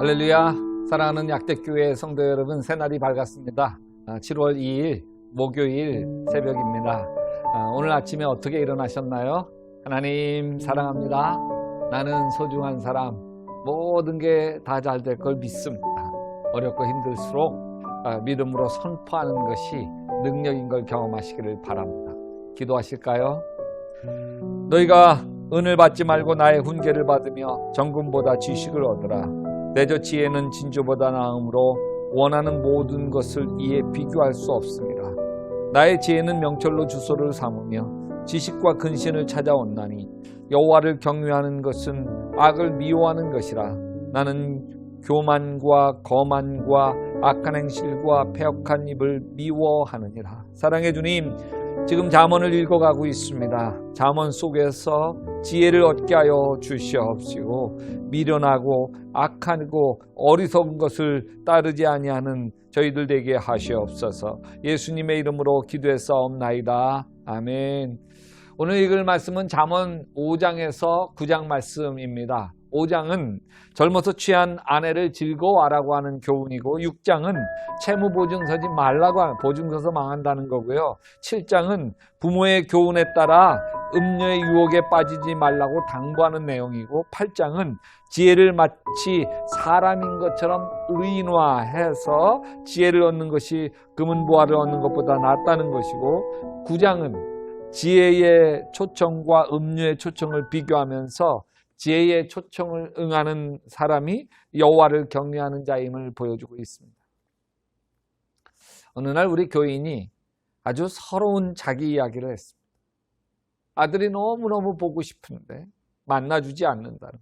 할렐루야. 사랑하는 약대교회 성도 여러분, 새날이 밝았습니다. 7월 2일 목요일 새벽입니다. 오늘 아침에 어떻게 일어나셨나요? 하나님 사랑합니다. 나는 소중한 사람, 모든 게 다 잘 될 걸 믿습니다. 어렵고 힘들수록 믿음으로 선포하는 것이 능력인 걸 경험하시기를 바랍니다. 기도하실까요? 너희가 은을 받지 말고 나의 훈계를 받으며 정금보다 지식을 얻으라. 내저 지혜는 진주보다 나음으로 원하는 모든 것을 이에 비교할 수 없습니다. 나의 지혜는 명철로 주소를 삼으며 지식과 근신을 찾아온나니 여호와를 경외하는 것은 악을 미워하는 것이라. 나는 교만과 거만과 악한 행실과 패역한 입을 미워하느니라. 사랑의 주님, 지금 잠언을 읽어가고 있습니다. 잠언 속에서 지혜를 얻게 하여 주시옵시고 미련하고 악하고 어리석은 것을 따르지 아니하는 저희들 되게 하시옵소서. 예수님의 이름으로 기도했사옵나이다. 아멘. 오늘 읽을 말씀은 잠언 5장에서 9장 말씀입니다. 5장은 젊어서 취한 아내를 즐거워하라고 하는 교훈이고, 6장은 채무 보증 서지 말라고 하는, 보증 서서 망한다는 거고요. 7장은 부모의 교훈에 따라 음료의 유혹에 빠지지 말라고 당부하는 내용이고, 8장은 지혜를 마치 사람인 것처럼 의인화해서 지혜를 얻는 것이 금은보화를 얻는 것보다 낫다는 것이고, 9장은 지혜의 초청과 음료의 초청을 비교하면서 지혜의 초청을 응하는 사람이 여호와를 경외하는 자임을 보여주고 있습니다. 어느 날 우리 교인이 아주 서러운 자기 이야기를 했습니다. 아들이 너무너무 보고 싶은데 만나주지 않는다는 것.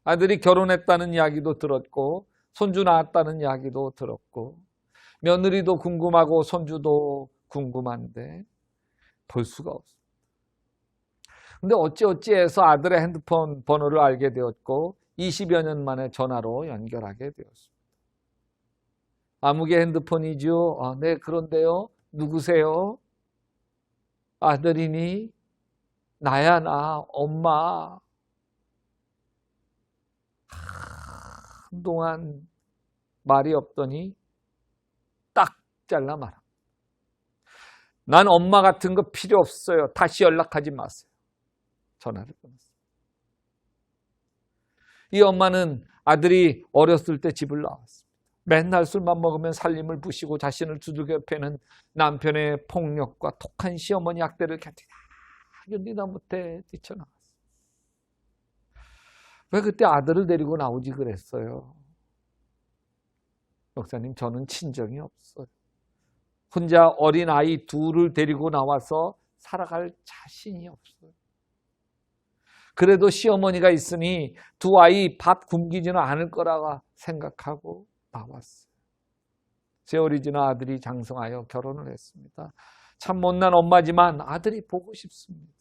아들이 결혼했다는 이야기도 들었고 손주 낳았다는 이야기도 들었고 며느리도 궁금하고 손주도 궁금한데 볼 수가 없습니다. 근데 어찌어찌해서 아들의 핸드폰 번호를 알게 되었고 20여 년 만에 전화로 연결하게 되었습니다. 아무개 핸드폰이죠? 네, 그런데요. 누구세요? 아들이니? 나야, 나, 엄마. 한동안 말이 없더니 딱 잘라 말합니다. 난 엄마 같은 거 필요 없어요. 다시 연락하지 마세요. 전화를 끊었습니다. 이 엄마는 아들이 어렸을 때 집을 나왔습니다. 맨날 술만 먹으면 살림을 부시고 자신을 두들겨 패는 남편의 폭력과 독한 시어머니 학대를 견디다 못해 뛰쳐나갔습니다. 왜 그때 아들을 데리고 나오지 그랬어요? 목사님, 저는 친정이 없어요. 혼자 어린 아이 둘을 데리고 나와서 살아갈 자신이 없어요. 그래도 시어머니가 있으니 두 아이 밥 굶기지는 않을 거라고 생각하고 나왔어요. 세월이 지나 아들이 장성하여 결혼을 했습니다. 참 못난 엄마지만 아들이 보고 싶습니다.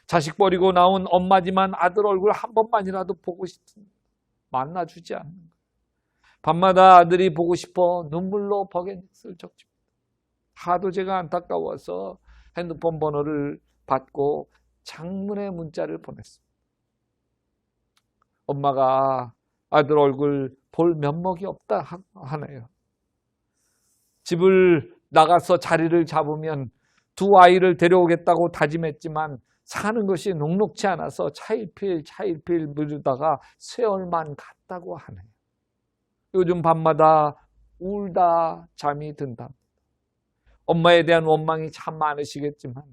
자식 버리고 나온 엄마지만 아들 얼굴 한 번만이라도 보고 싶습니다. 만나주지 않는 거예요. 밤마다 아들이 보고 싶어 눈물로 버갯을 적집니다. 하도 제가 안타까워서 핸드폰 번호를 받고 장문의 문자를 보냈습니다. 엄마가 아들 얼굴 볼 면목이 없다 하네요. 집을 나가서 자리를 잡으면 두 아이를 데려오겠다고 다짐했지만 사는 것이 녹록치 않아서 차일피일 미루다가 세월만 갔다고 하네요. 요즘 밤마다 울다 잠이 든다. 엄마에 대한 원망이 참 많으시겠지만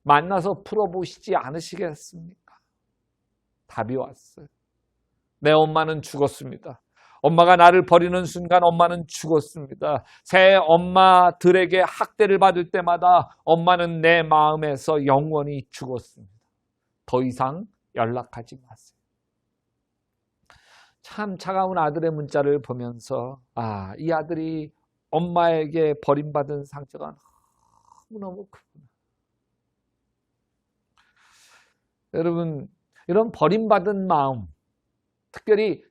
만나서 풀어보시지 않으시겠습니까? 답이 왔어요. 내 엄마는 죽었습니다. 엄마가 나를 버리는 순간 엄마는 죽었습니다. 새 엄마들에게 학대를 받을 때마다 엄마는 내 마음에서 영원히 죽었습니다. 더 이상 연락하지 마세요. 참 차가운 아들의 문자를 보면서 이 아들이 엄마에게 버림받은 상처가 너무너무 크구나. 여러분, 이런 버림받은 마음, 특별히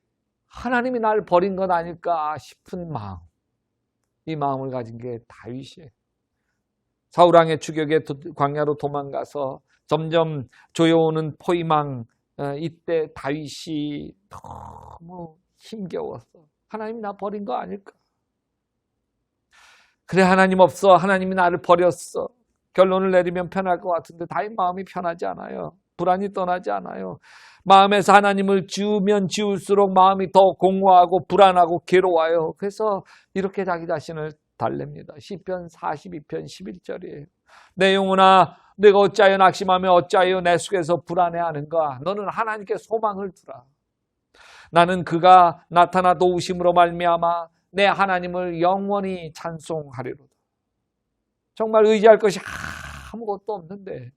하나님이 나를 버린 건 아닐까 싶은 마음, 이 마음을 가진 게 다윗이에요. 사울왕의 추격에 광야로 도망가서 점점 조여오는 포위망, 이때 다윗이 너무 힘겨워서 하나님이 나 버린 거 아닐까? 그래, 하나님 없어. 하나님이 나를 버렸어. 결론을 내리면 편할 것 같은데 다행히 마음이 편하지 않아요. 불안이 떠나지 않아요. 마음에서 하나님을 지우면 지울수록 마음이 더 공허하고 불안하고 괴로워요. 그래서 이렇게 자기 자신을 달랩니다. 시편 42편 11절이에요. 내 영혼아, 내가 어찌하여 낙심하며 어찌하여 내 속에서 불안해하는가? 너는 하나님께 소망을 두라. 나는 그가 나타나 도우심으로 말미암아 내 하나님을 영원히 찬송하리로다. 정말 의지할 것이 아무것도 없는데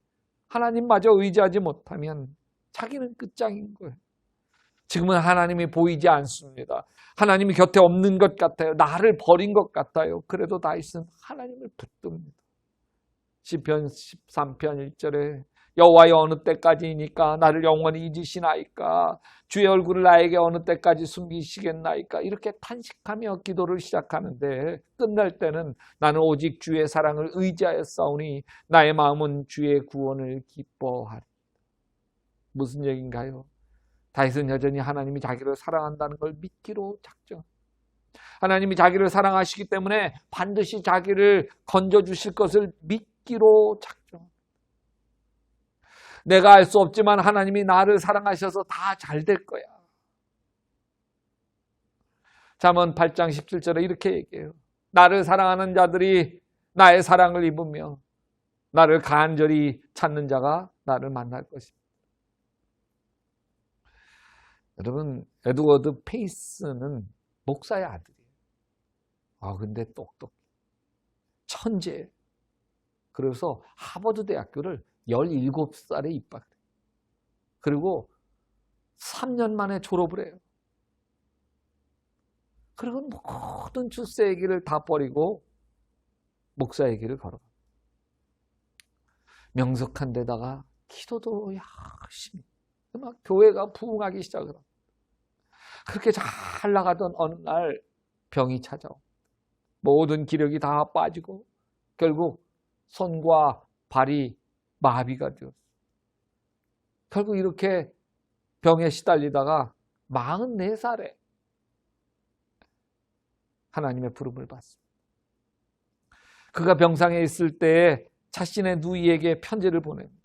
하나님마저 의지하지 못하면 자기는 끝장인 거예요. 지금은 하나님이 보이지 않습니다. 하나님이 곁에 없는 것 같아요. 나를 버린 것 같아요. 그래도 다윗은 하나님을 붙듭니다. 시편 13편 1절에 여호와여 어느 때까지이니까 나를 영원히 잊으시나이까? 주의 얼굴을 나에게 어느 때까지 숨기시겠나이까? 이렇게 탄식하며 기도를 시작하는데 끝날 때는 나는 오직 주의 사랑을 의지하여 싸우니 나의 마음은 주의 구원을 기뻐하리. 무슨 얘기인가요? 다윗은 여전히 하나님이 자기를 사랑한다는 걸 믿기로 작정. 하나님이 자기를 사랑하시기 때문에 반드시 자기를 건져주실 것을 믿기로 작정. 내가 알 수 없지만 하나님이 나를 사랑하셔서 다 잘 될 거야. 잠언 8장 17절에 이렇게 얘기해요. 나를 사랑하는 자들이 나의 사랑을 입으며 나를 간절히 찾는 자가 나를 만날 것입니다. 여러분, 에드워드 페이스는 목사의 아들이에요. 근데 똑똑해. 천재예요. 그래서 하버드 대학교를 17살에 입학해요. 그리고 3년 만에 졸업을 해요. 그리고 모든 출세 얘기를 다 버리고 목사 얘기를 걸어요. 명석한 데다가 기도도 열심히. 막 교회가 부흥하기 시작을 합니다. 그렇게 잘 나가던 어느 날 병이 찾아옵니다. 모든 기력이 다 빠지고 결국 손과 발이 마비가 되었어요. 결국 이렇게 병에 시달리다가 44살에 하나님의 부름을 받습니다. 그가 병상에 있을 때에 자신의 누이에게 편지를 보냅니다.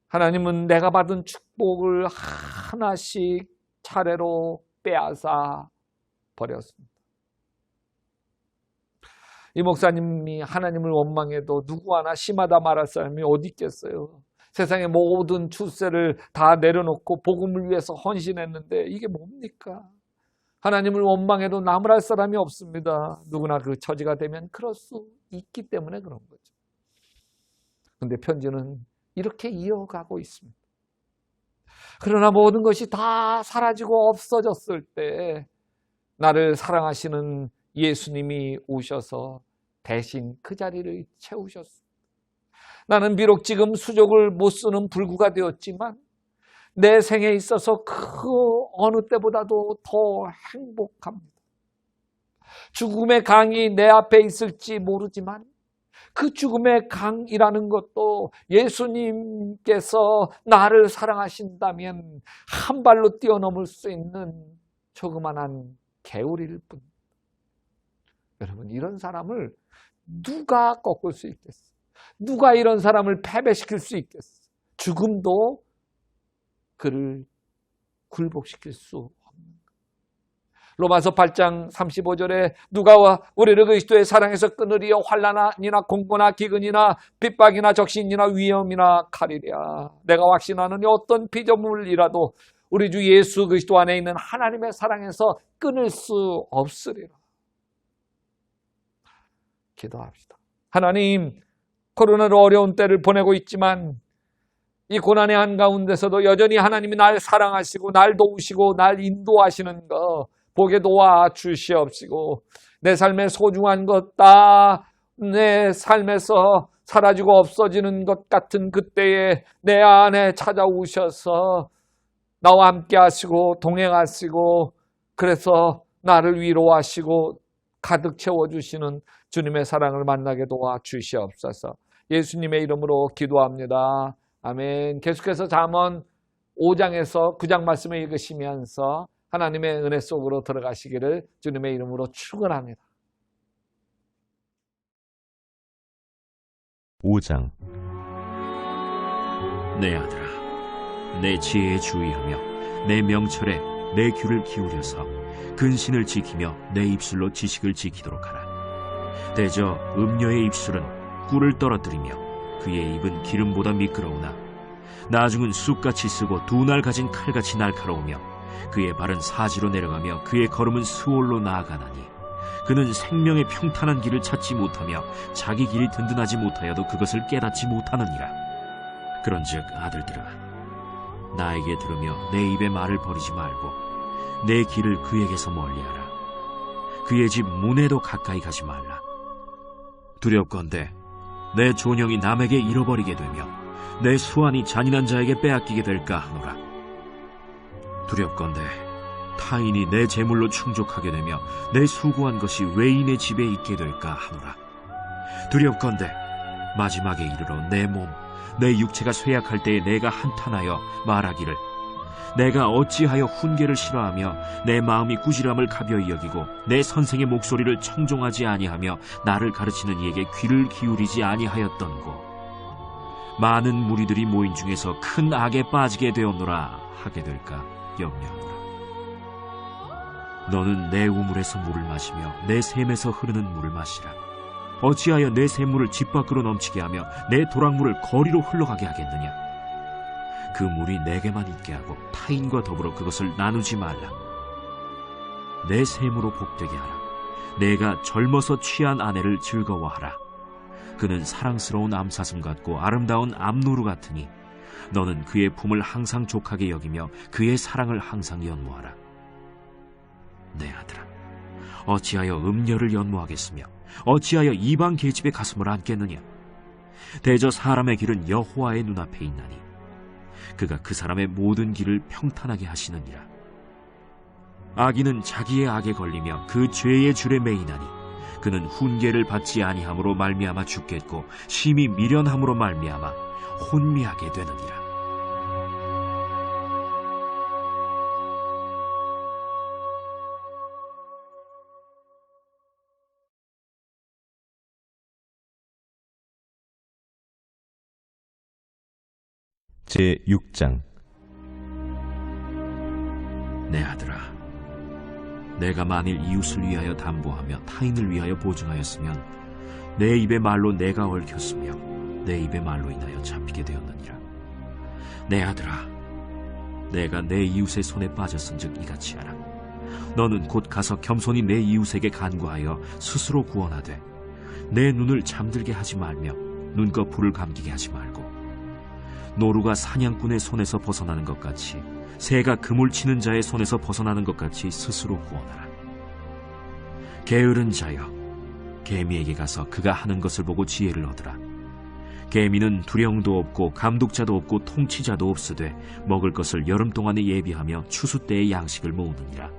하나님은 내가 받은 축복을 하나씩 차례로 빼앗아 버렸습니다. 이 목사님이 하나님을 원망해도 누구 하나 심하다 말할 사람이 어디 있겠어요. 세상의 모든 출세를 다 내려놓고 복음을 위해서 헌신했는데 이게 뭡니까? 하나님을 원망해도 나무랄 사람이 없습니다. 누구나 그 처지가 되면 그럴 수 있기 때문에 그런 거죠. 그런데 편지는 이렇게 이어가고 있습니다. 그러나 모든 것이 다 사라지고 없어졌을 때 나를 사랑하시는 예수님이 오셔서 대신 그 자리를 채우셨습니다. 나는 비록 지금 수족을 못 쓰는 불구가 되었지만 내 생에 있어서 그 어느 때보다도 더 행복합니다. 죽음의 강이 내 앞에 있을지 모르지만 그 죽음의 강이라는 것도 예수님께서 나를 사랑하신다면 한 발로 뛰어넘을 수 있는 조그만한 개울일 뿐. 여러분, 이런 사람을 누가 꺾을 수 있겠어요? 누가 이런 사람을 패배시킬 수 있겠어요? 죽음도 그를 굴복시킬 수 없는 거예요. 로마서 8장 35절에 누가 우리를 그리스도의 사랑에서 끊으리요 환난이나 공고나 기근이나 핍박이나 적신이나 위험이나 칼이랴. 내가 확신하느니 어떤 피조물이라도 우리 주 예수 그리스도 안에 있는 하나님의 사랑에서 끊을 수 없으리라. 기도합시다. 하나님, 코로나로 어려운 때를 보내고 있지만 이 고난의 한가운데서도 여전히 하나님이 날 사랑하시고 날 도우시고 날 인도하시는 거 보게 도와 주시옵시고 내 삶의 소중한 것 다 내 삶에서 사라지고 없어지는 것 같은 그때에 내 안에 찾아오셔서 나와 함께 하시고 동행하시고 그래서 나를 위로하시고 가득 채워주시는 주님의 사랑을 만나게 도와 주시옵소서. 예수님의 이름으로 기도합니다. 아멘. 계속해서 잠언 5장에서 9장 말씀을 읽으시면서 하나님의 은혜 속으로 들어가시기를 주님의 이름으로 축원합니다. 5장. 내 아들아, 내 지혜에 주의하며 내 명철에 내 귀를 기울여서 근신을 지키며 내 입술로 지식을 지키도록 하라. 대저 음녀의 입술은 꿀을 떨어뜨리며 그의 입은 기름보다 미끄러우나 나중은 쑥같이 쓰고 두 날 가진 칼같이 날카로우며 그의 발은 사지로 내려가며 그의 걸음은 스올로 나아가나니 그는 생명의 평탄한 길을 찾지 못하며 자기 길이 든든하지 못하여도 그것을 깨닫지 못하느니라. 그런즉 아들들아, 나에게 들으며 내 입의 말을 버리지 말고 내 길을 그에게서 멀리하라. 그의 집 문에도 가까이 가지 말라. 두렵건대 내 존영이 남에게 잃어버리게 되며 내 수완이 잔인한 자에게 빼앗기게 될까 하노라. 두렵건대 타인이 내 재물로 충족하게 되며 내 수고한 것이 외인의 집에 있게 될까 하노라. 두렵건대 마지막에 이르러 내 몸, 내 육체가 쇠약할 때에 내가 한탄하여 말하기를 내가 어찌하여 훈계를 싫어하며 내 마음이 꾸지람을 가벼이 여기고 내 선생의 목소리를 청종하지 아니하며 나를 가르치는 이에게 귀를 기울이지 아니하였던고. 많은 무리들이 모인 중에서 큰 악에 빠지게 되었노라 하게 될까 염려하노라. 너는 내 우물에서 물을 마시며 내 샘에서 흐르는 물을 마시라. 어찌하여 내 샘물을 집 밖으로 넘치게 하며 내 도랑물을 거리로 흘러가게 하겠느냐. 그 물이 내게만 있게 하고 타인과 더불어 그것을 나누지 말라. 내 샘으로 복되게 하라. 내가 젊어서 취한 아내를 즐거워하라. 그는 사랑스러운 암사슴 같고 아름다운 암노루 같으니 너는 그의 품을 항상 족하게 여기며 그의 사랑을 항상 연모하라. 내 아들아, 어찌하여 음녀를 연모하겠으며 어찌하여 이방 계집의 가슴을 안겠느냐. 대저 사람의 길은 여호와의 눈앞에 있나니 그가 그 사람의 모든 길을 평탄하게 하시느니라. 악인은 자기의 악에 걸리며 그 죄의 줄에 매이나니 그는 훈계를 받지 아니함으로 말미암아 죽겠고 심히 미련함으로 말미암아 혼미하게 되느니라. 제6장. 내 아들아, 내가 만일 이웃을 위하여 담보하며 타인을 위하여 보증하였으면 내 입의 말로 내가 얽혔으며 내 입의 말로 인하여 잡히게 되었느니라. 내 아들아, 내가 내 이웃의 손에 빠졌은즉 이같이 하라. 너는 곧 가서 겸손히 내 이웃에게 간구하여 스스로 구원하되 내 눈을 잠들게 하지 말며 눈꺼 불을 감기게 하지 말고 노루가 사냥꾼의 손에서 벗어나는 것 같이 새가 그물 치는 자의 손에서 벗어나는 것 같이 스스로 구원하라. 게으른 자여, 개미에게 가서 그가 하는 것을 보고 지혜를 얻으라. 개미는 두령도 없고 감독자도 없고 통치자도 없으되 먹을 것을 여름 동안에 예비하며 추수 때의 양식을 모으느니라.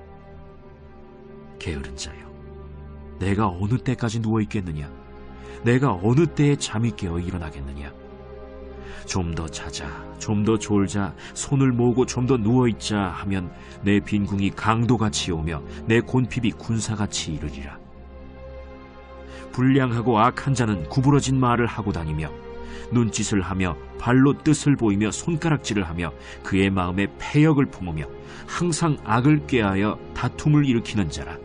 게으른 자여, 내가 어느 때까지 누워있겠느냐? 내가 어느 때에 잠이 깨어 일어나겠느냐? 좀 더 자자, 좀 더 졸자, 손을 모으고 좀 더 누워있자 하면 내 빈궁이 강도같이 오며 내 곤핍이 군사같이 이르리라. 불량하고 악한 자는 구부러진 말을 하고 다니며 눈짓을 하며 발로 뜻을 보이며 손가락질을 하며 그의 마음에 패역을 품으며 항상 악을 꾀하여 다툼을 일으키는 자라.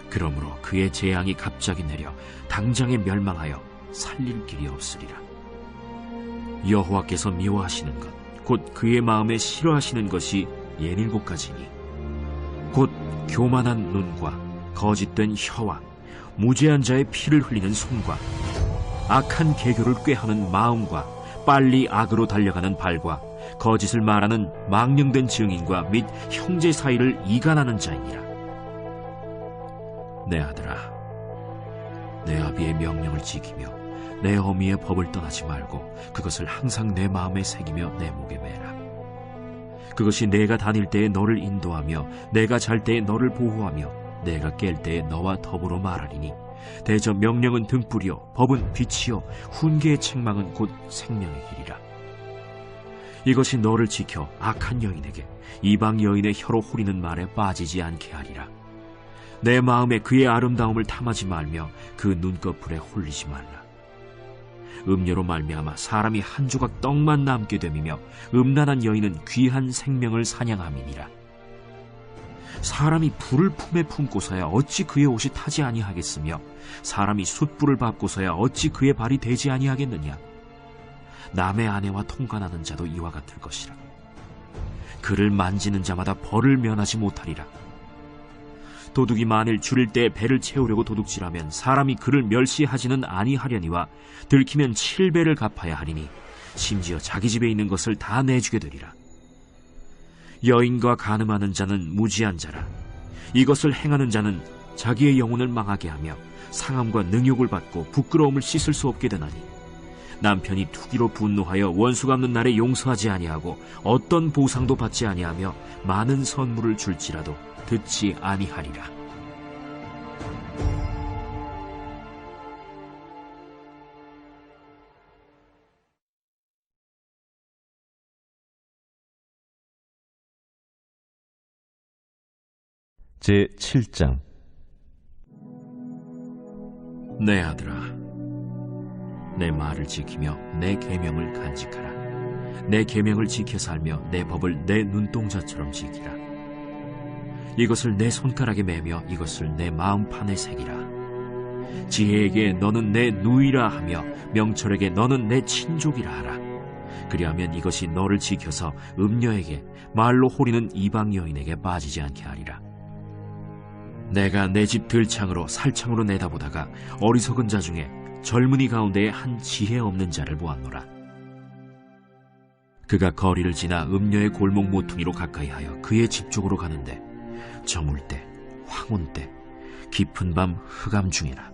그러므로 그의 재앙이 갑자기 내려 당장에 멸망하여 살릴 길이 없으리라. 여호와께서 미워하시는 것, 곧 그의 마음에 싫어하시는 것이 17가지니 곧 교만한 눈과 거짓된 혀와 무죄한 자의 피를 흘리는 손과 악한 계교를 꾀하는 마음과 빨리 악으로 달려가는 발과 거짓을 말하는 망령된 증인과 및 형제 사이를 이간하는 자이니라. 내 아들아, 내 아비의 명령을 지키며 내 어미의 법을 떠나지 말고 그것을 항상 내 마음에 새기며 내 목에 매라. 그것이 내가 다닐 때에 너를 인도하며 내가 잘 때에 너를 보호하며 내가 깰 때에 너와 더불어 말하리니 대저 명령은 등불이요 법은 빛이요 훈계의 책망은 곧 생명의 길이라. 이것이 너를 지켜 악한 여인에게 이방 여인의 혀로 후리는 말에 빠지지 않게 하리라. 내 마음에 그의 아름다움을 탐하지 말며 그 눈꺼풀에 홀리지 말라. 음료로 말미암아 사람이 한 조각 떡만 남게 됨이며 음란한 여인은 귀한 생명을 사냥함이니라. 사람이 불을 품에 품고서야 어찌 그의 옷이 타지 아니하겠으며 사람이 숯불을 밟고서야 어찌 그의 발이 되지 아니하겠느냐. 남의 아내와 통관하는 자도 이와 같을 것이라. 그를 만지는 자마다 벌을 면하지 못하리라. 도둑이 만일 줄일 때 배를 채우려고 도둑질하면 사람이 그를 멸시하지는 아니하려니와 들키면 7배를 갚아야 하리니 심지어 자기 집에 있는 것을 다 내주게 되리라. 여인과 간음하는 자는 무지한 자라. 이것을 행하는 자는 자기의 영혼을 망하게 하며 상함과 능욕을 받고 부끄러움을 씻을 수 없게 되나니 남편이 투기로 분노하여 원수 갚는 날에 용서하지 아니하고 어떤 보상도 받지 아니하며 많은 선물을 줄지라도 듣지 아니하리라. 제7장. 내 아들아, 내 말을 지키며 내 계명을 간직하라. 내 계명을 지켜 살며 내 법을 내 눈동자처럼 지키라. 이것을 내 손가락에 매며 이것을 내 마음판에 새기라. 지혜에게 너는 내 누이라 하며 명철에게 너는 내 친족이라 하라. 그리하면 이것이 너를 지켜서 음녀에게 말로 호리는 이방 여인에게 빠지지 않게 하리라. 내가 내 집 들창으로 살창으로 내다보다가 어리석은 자 중에 젊은이 가운데에 한 지혜 없는 자를 보았노라. 그가 거리를 지나 음녀의 골목 모퉁이로 가까이 하여 그의 집 쪽으로 가는데 저물 때, 황혼 때, 깊은 밤 흑암 중이라.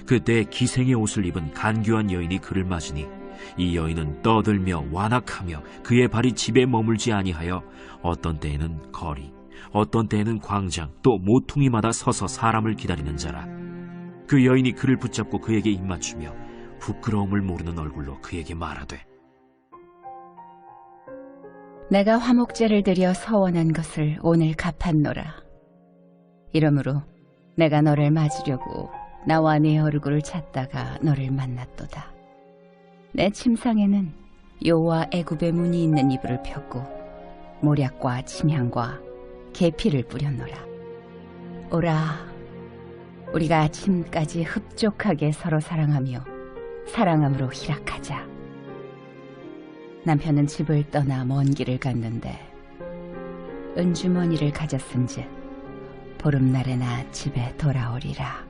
그때 기생의 옷을 입은 간교한 여인이 그를 맞으니 이 여인은 떠들며 완악하며 그의 발이 집에 머물지 아니하여 어떤 때에는 거리, 어떤 때에는 광장, 또 모퉁이마다 서서 사람을 기다리는 자라. 그 여인이 그를 붙잡고 그에게 입맞추며 부끄러움을 모르는 얼굴로 그에게 말하되, 내가 화목제를 드려 서원한 것을 오늘 갚았노라. 이러므로 내가 너를 맞으려고 나와 네 얼굴을 찾다가 너를 만났도다. 내 침상에는 요와 애굽의 문이 있는 이불을 폈고 모략과 침향과 계피를 뿌렸노라. 오라, 우리가 아침까지 흡족하게 서로 사랑하며 사랑함으로 희락하자. 남편은 집을 떠나 먼 길을 갔는데 은주머니를 가졌은즉 보름날에나 집에 돌아오리라.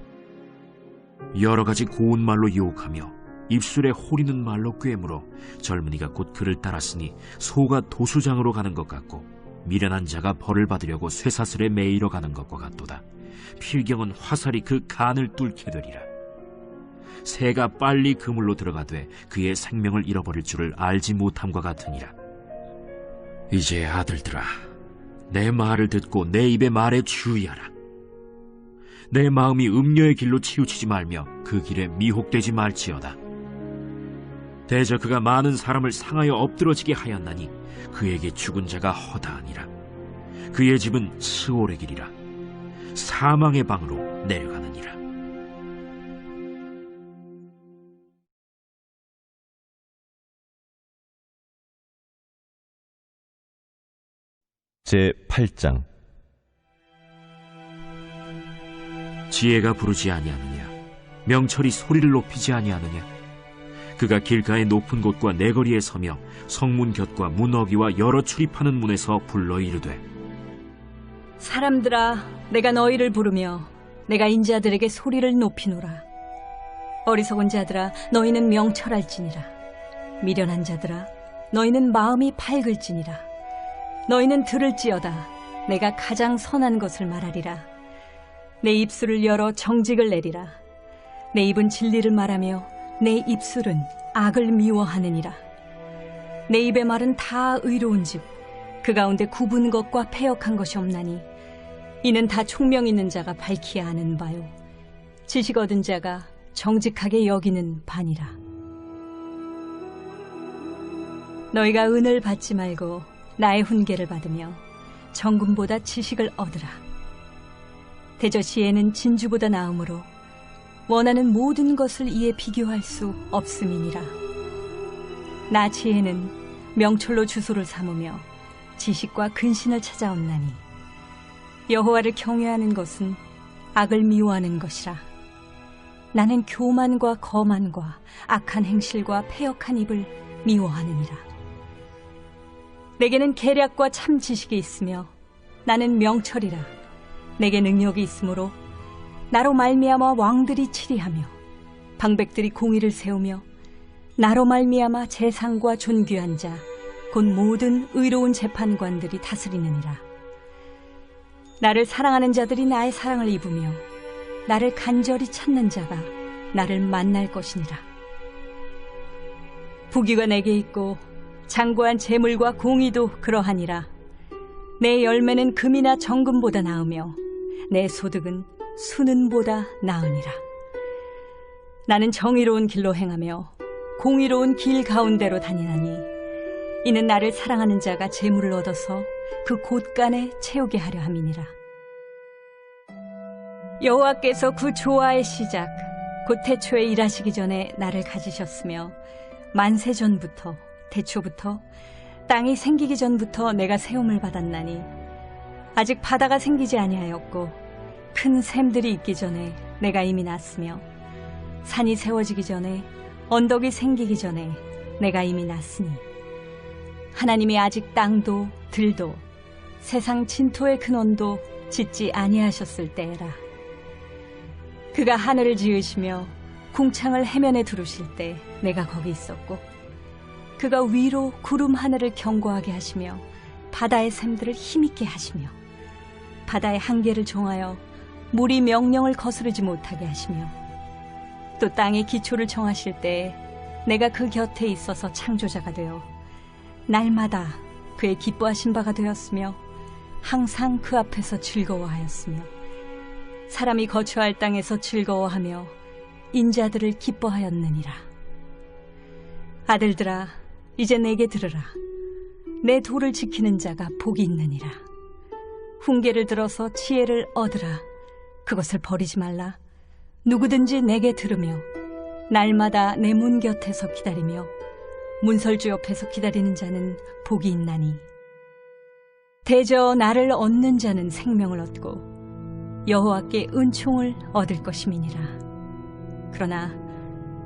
여러 가지 고운 말로 유혹하며 입술에 호리는 말로 꿰물어 젊은이가 곧 그를 따랐으니 소가 도수장으로 가는 것 같고 미련한 자가 벌을 받으려고 쇠사슬에 매이러 가는 것과 같도다. 필경은 화살이 그 간을 뚫게 되리라. 새가 빨리 그물로 들어가되 그의 생명을 잃어버릴 줄을 알지 못함과 같으니라. 이제 아들들아, 내 말을 듣고 내 입의 말에 주의하라. 내 마음이 음녀의 길로 치우치지 말며 그 길에 미혹되지 말지어다. 대저 그가 많은 사람을 상하여 엎드러지게 하였나니 그에게 죽은 자가 허다하니라. 그의 집은 스올의 길이라. 사망의 방으로 내려가느니라. 제8장. 지혜가 부르지 아니하느냐? 명철이 소리를 높이지 아니하느냐? 그가 길가의 높은 곳과 내거리에 서며 성문 곁과 문어기와 여러 출입하는 문에서 불러 이르되, 사람들아, 내가 너희를 부르며 내가 인자들에게 소리를 높이노라. 어리석은 자들아, 너희는 명철할지니라. 미련한 자들아, 너희는 마음이 밝을지니라. 너희는 들을지어다. 내가 가장 선한 것을 말하리라. 내 입술을 열어 정직을 내리라. 내 입은 진리를 말하며 내 입술은 악을 미워하느니라. 내 입의 말은 다 의로운즉 그 가운데 굽은 것과 패역한 것이 없나니 이는 다 총명 있는 자가 밝히야 하는 바요 지식 얻은 자가 정직하게 여기는 바니라. 너희가 은을 받지 말고 나의 훈계를 받으며 정금보다 지식을 얻으라. 대저 지혜는 진주보다 나음으로 원하는 모든 것을 이에 비교할 수 없음이니라. 나 지혜는 명철로 주소를 삼으며 지식과 근신을 찾아온나니 여호와를 경외하는 것은 악을 미워하는 것이라. 나는 교만과 거만과 악한 행실과 패역한 입을 미워하느니라. 내게는 계략과 참 지식이 있으며 나는 명철이라. 내게 능력이 있으므로 나로 말미암아 왕들이 치리하며 방백들이 공의를 세우며 나로 말미암아 재상과 존귀한 자 곧 모든 의로운 재판관들이 다스리느니라. 나를 사랑하는 자들이 나의 사랑을 입으며 나를 간절히 찾는 자가 나를 만날 것이니라. 부귀가 내게 있고 장구한 재물과 공의도 그러하니라. 내 열매는 금이나 정금보다 나으며 내 소득은 수는보다 나으니라. 나는 정의로운 길로 행하며 공의로운 길 가운데로 다니나니 이는 나를 사랑하는 자가 재물을 얻어서 그 곳간에 채우게 하려 함이니라. 여호와께서 그 조화의 시작 곧 태초에 일하시기 전에 나를 가지셨으며 만세 전부터 태초부터 땅이 생기기 전부터 내가 세움을 받았나니 아직 바다가 생기지 아니하였고 큰 샘들이 있기 전에 내가 이미 났으며 산이 세워지기 전에 언덕이 생기기 전에 내가 이미 났으니 하나님이 아직 땅도 들도 세상 진토의 근원도 짓지 아니하셨을 때라. 그가 하늘을 지으시며 궁창을 해면에 두르실 때 내가 거기 있었고 그가 위로 구름 하늘을 견고하게 하시며 바다의 샘들을 힘있게 하시며 바다의 한계를 정하여 물이 명령을 거스르지 못하게 하시며 또 땅의 기초를 정하실 때에 내가 그 곁에 있어서 창조자가 되어 날마다 그의 기뻐하신 바가 되었으며 항상 그 앞에서 즐거워하였으며 사람이 거처할 땅에서 즐거워하며 인자들을 기뻐하였느니라. 아들들아 이제 내게 들으라. 내 도를 지키는 자가 복이 있느니라. 훈계를 들어서 지혜를 얻으라. 그것을 버리지 말라. 누구든지 내게 들으며 날마다 내 문 곁에서 기다리며 문설주 옆에서 기다리는 자는 복이 있나니 대저 나를 얻는 자는 생명을 얻고 여호와께 은총을 얻을 것임이니라. 그러나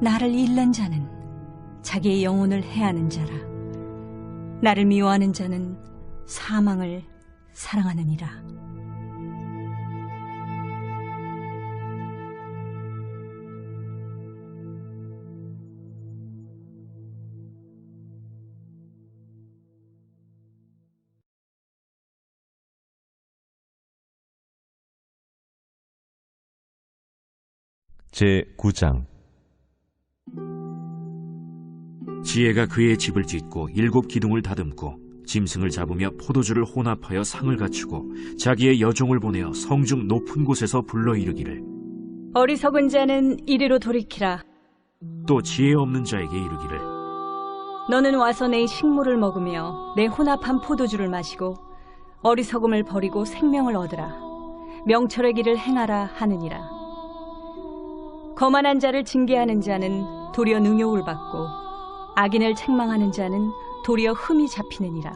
나를 잃는 자는 자기의 영혼을 해하는 자라. 나를 미워하는 자는 사망을 사랑하느니라. 제9장 지혜가 그의 집을 짓고 7 기둥을 다듬고 짐승을 잡으며 포도주를 혼합하여 상을 갖추고 자기의 여종을 보내어 성중 높은 곳에서 불러 이르기를 어리석은 자는 이리로 돌이키라. 또 지혜 없는 자에게 이르기를 너는 와서 내 식물을 먹으며 내 혼합한 포도주를 마시고 어리석음을 버리고 생명을 얻으라. 명철의 길을 행하라 하느니라. 거만한 자를 징계하는 자는 도리어 능욕을 받고 악인을 책망하는 자는 도리어 흠이 잡히느니라.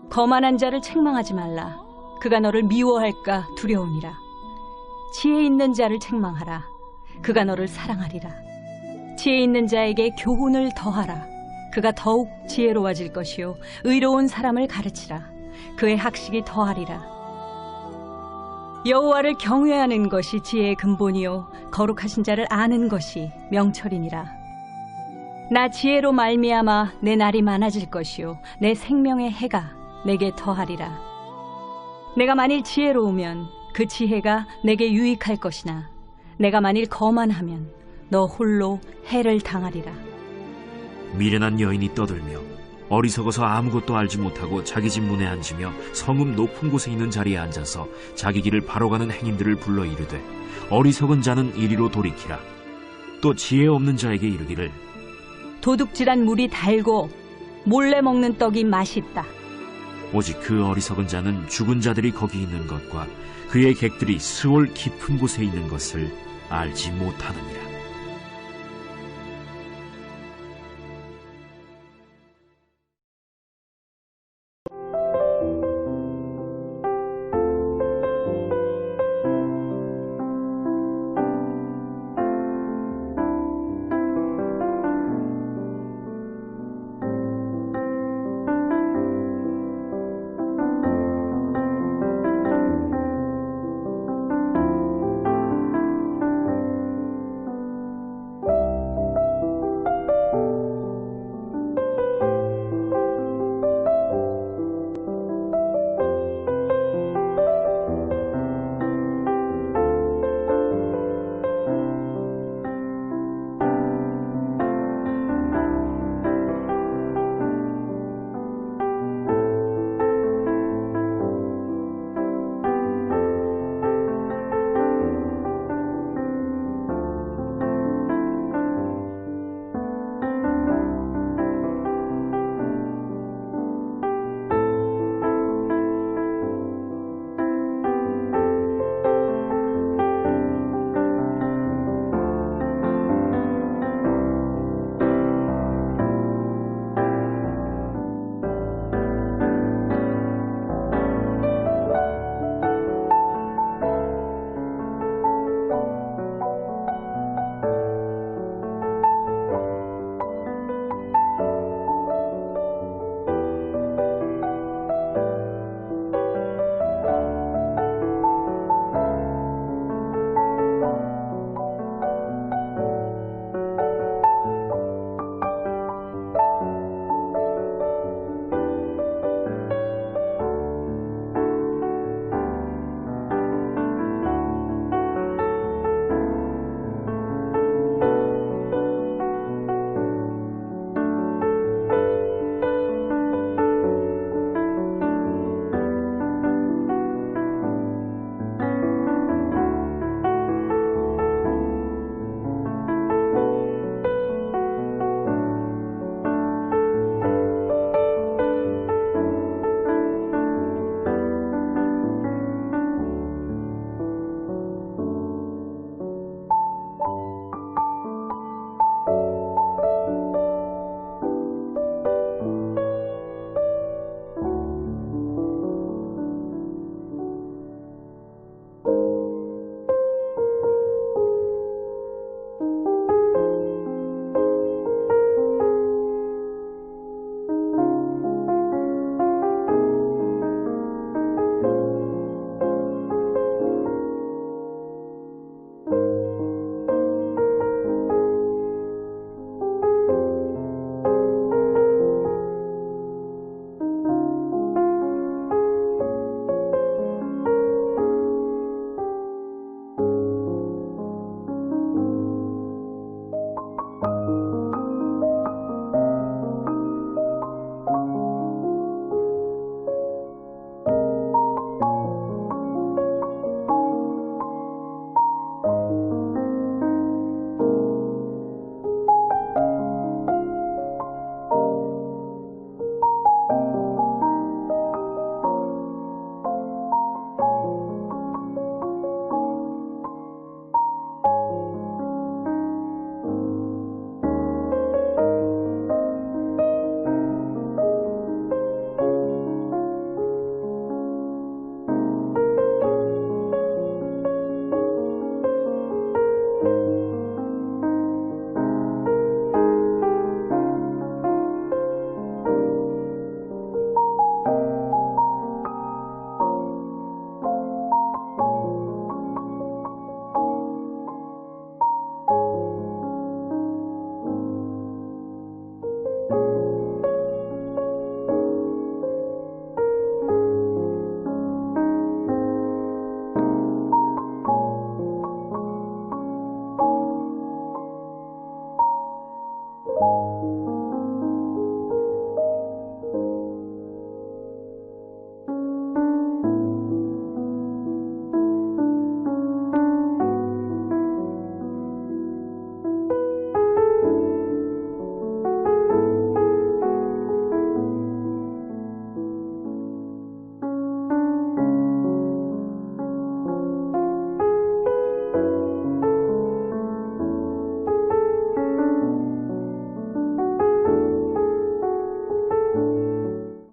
거만한 자를 책망하지 말라. 그가 너를 미워할까 두려우니라. 지혜 있는 자를 책망하라. 그가 너를 사랑하리라. 지혜 있는 자에게 교훈을 더하라. 그가 더욱 지혜로워질 것이요 의로운 사람을 가르치라. 그의 학식이 더하리라. 여호와를 경외하는 것이 지혜의 근본이요 거룩하신 자를 아는 것이 명철이니라. 나 지혜로 말미암아 내 날이 많아질 것이요 내 생명의 해가 내게 더하리라. 내가 만일 지혜로우면 그 지혜가 내게 유익할 것이나 내가 만일 거만하면 너 홀로 해를 당하리라. 미련한 여인이 떠들며 어리석어서 아무것도 알지 못하고 자기 집 문에 앉으며 성읍 높은 곳에 있는 자리에 앉아서 자기 길을 바로 가는 행인들을 불러 이르되 어리석은 자는 이리로 돌이키라. 또 지혜 없는 자에게 이르기를 도둑질한 물이 달고 몰래 먹는 떡이 맛있다. 오직 그 어리석은 자는 죽은 자들이 거기 있는 것과 그의 객들이 스올 깊은 곳에 있는 것을 알지 못하느니라.